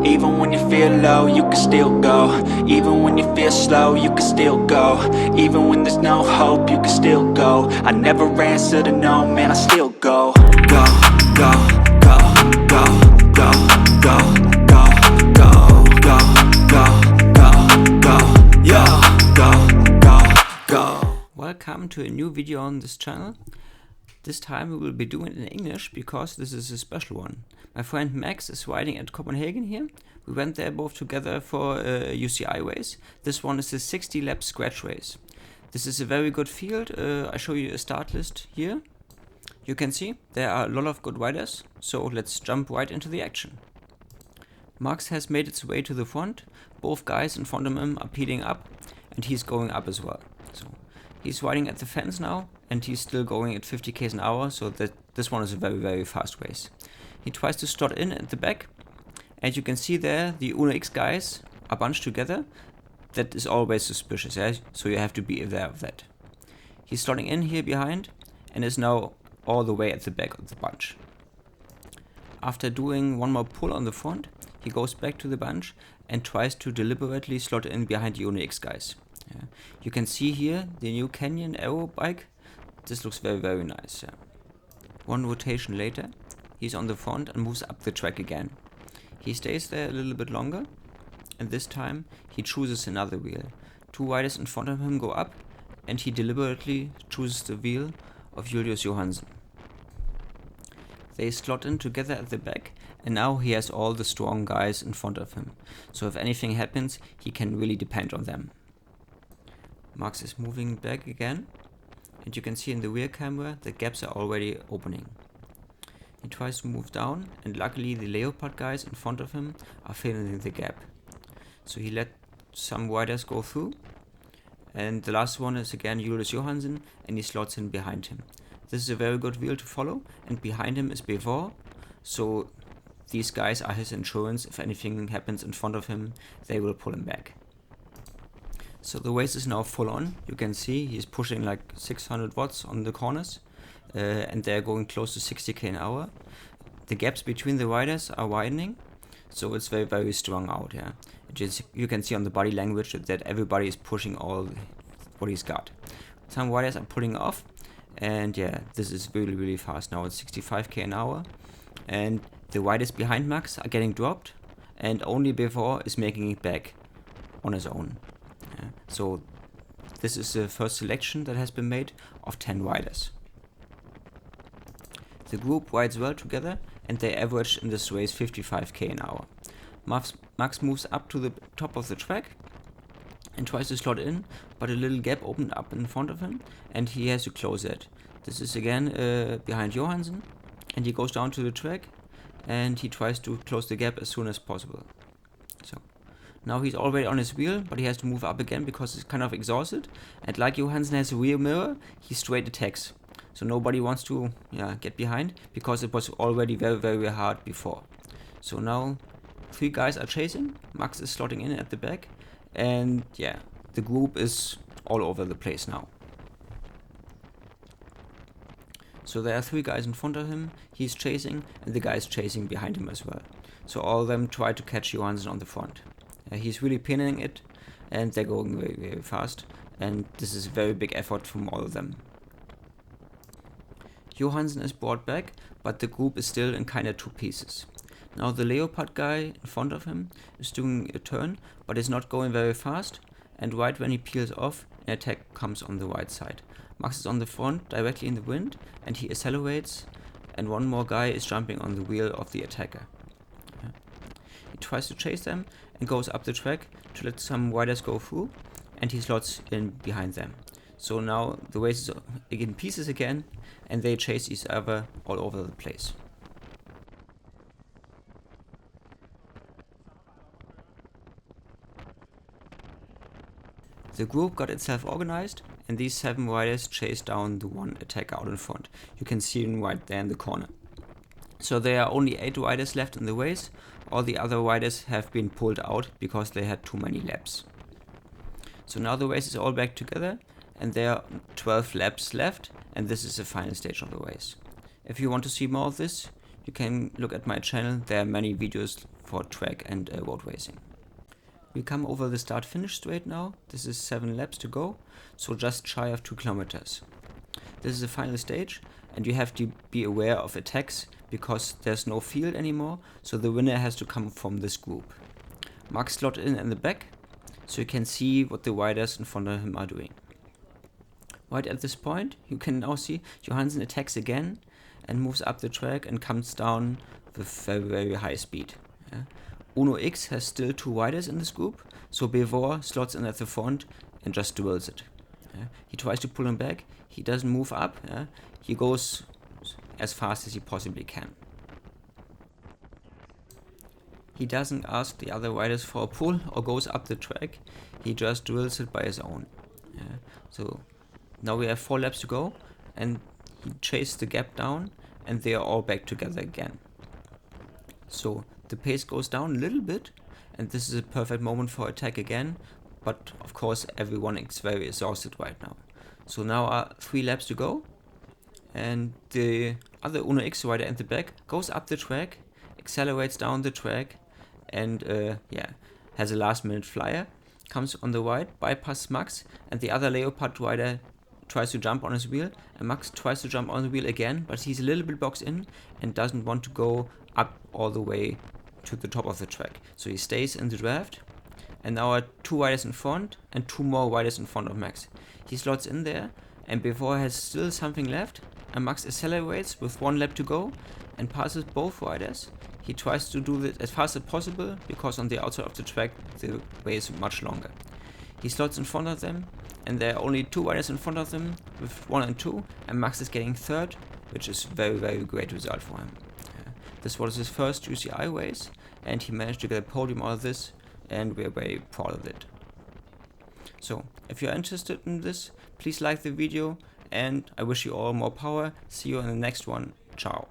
Even when you feel low, you can still go. Even when you feel slow, you can still go. Even when there's no hope, you can still go. I never answer to no, man, I still go. Go, go, go, go, go, go, go, go, go, go, go, go, yo, go, go, go. Welcome to a new video on this channel. This time we will be doing it in English because this is a special one. My friend Max is riding at Copenhagen here. We went there both together for a UCI race. This one is a 60 lap scratch race. This is a very good field. I show you a start list here. You can see there are a lot of good riders, so let's jump right into the action. Max has made its way to the front. Both guys in front of him are peeling up and he's going up as well. So he's riding at the fence now and he's still going at 50 km an hour, so that this one is a very fast race. He tries to slot in at the back, and you can see there the Uno X guys are bunched together. That is always suspicious, yeah? So you have to be aware of that. He's slotting in here behind and is now all the way at the back of the bunch. After doing one more pull on the front, he goes back to the bunch and tries to deliberately slot in behind the Uno X guys. Yeah. You can see here the new Canyon Aero bike. This looks very nice. Yeah. One rotation later, he's on the front and moves up the track again. He stays there a little bit longer, and this time he chooses another wheel. Two riders in front of him go up, and he deliberately chooses the wheel of Julius Johansson. They slot in together at the back, and now he has all the strong guys in front of him. So if anything happens, he can really depend on them. Max is moving back again, and you can see in the rear camera the gaps are already opening. He tries to move down, and luckily the Leopard guys in front of him are filling the gap. So he let some riders go through, and the last one is again Julius Johansson, and he slots in behind him. This is a very good wheel to follow, and behind him is Bevor, so these guys are his insurance. If anything happens in front of him, they will pull him back. So the race is now full on. You can see he's pushing like 600 watts on the corners, and they're going close to 60 km an hour. The gaps between the riders are widening, so it's very strong out. Yeah, you can see on the body language that everybody is pushing all what he's got. Some riders are pulling off, and yeah, this is really fast now. It's 65 km an hour, and the riders behind Max are getting dropped, and only Bevor is making it back on his own. Yeah. So this is the first selection that has been made of 10 riders. The group rides well together, and they average in this race 55 km an hour. Max moves up to the top of the track and tries to slot in, but a little gap opened up in front of him and he has to close it. This is again behind Johansson, and he goes down to the track and he tries to close the gap as soon as possible. So now he's already on his wheel, but he has to move up again because he's kind of exhausted, and like Johansson has a rear mirror, he straight attacks. So nobody wants to get behind because it was already very hard before. So now 3 guys are chasing. Max is slotting in at the back, and yeah, the group is all over the place now. So there are 3 guys in front of him, he's chasing, and the guys chasing behind him as well. So all of them try to catch Johansson on the front. He's really pinning it, and they're going very fast, and this is a very big effort from all of them. Johansson is brought back, but the group is still in kinda 2 pieces. Now the Leopard guy in front of him is doing a turn, but is not going very fast, and right when he peels off, an attack comes on the right side. Max is on the front, directly in the wind, and he accelerates, and one more guy is jumping on the wheel of the attacker. He tries to chase them and goes up the track to let some riders go through, and he slots in behind them. So now the race is in pieces again, and they chase each other all over the place. The group got itself organized, and these 7 riders chase down the one attacker out in front. You can see him right there in the corner. So there are only 8 riders left in the race. All the other riders have been pulled out because they had too many laps. So now the race is all back together, and there are 12 laps left, and this is the final stage of the race. If you want to see more of this, you can look at my channel. There are many videos for track and road racing. We come over the start-finish straight now. This is 7 laps to go, so just shy of 2 kilometers. This is the final stage, and you have to be aware of attacks because there's no field anymore, so the winner has to come from this group. Max slot in the back, so you can see what the riders in front of him are doing. Right at this point, you can now see Johansen attacks again and moves up the track and comes down with very high speed. Yeah. Uno X has still 2 riders in this group, so Bevor slots in at the front and just drills it. Yeah. He tries to pull him back, he doesn't move up, yeah. He goes as fast as he possibly can. He doesn't ask the other riders for a pull or goes up the track, he just drills it by his own. Yeah. So now we have 4 laps to go, and he chased the gap down, and they are all back together again. So the pace goes down a little bit, and this is a perfect moment for attack again, but of course everyone is very exhausted right now. So now are 3 laps to go, and the other Uno X rider in the back goes up the track, accelerates down the track, and has a last minute flyer, comes on the right, bypasses Max, and the other Leopard rider tries to jump on his wheel, and Max tries to jump on the wheel again, but he's a little bit boxed in and doesn't want to go up all the way to the top of the track. So he stays in the draft, and now are 2 riders in front and 2 more riders in front of Max. He slots in there, and before has still something left, and Max accelerates with 1 lap to go and passes both riders. He tries to do this as fast as possible because on the outside of the track the way is much longer. He slots in front of them, and there are only 2 riders in front of them with 1 and 2, and Max is getting 3rd, which is very great result for him. This was his first UCI race, and he managed to get a podium out of this, and we are very proud of it. So, if you are interested in this, please like the video, and I wish you all more power. See you in the next one. Ciao.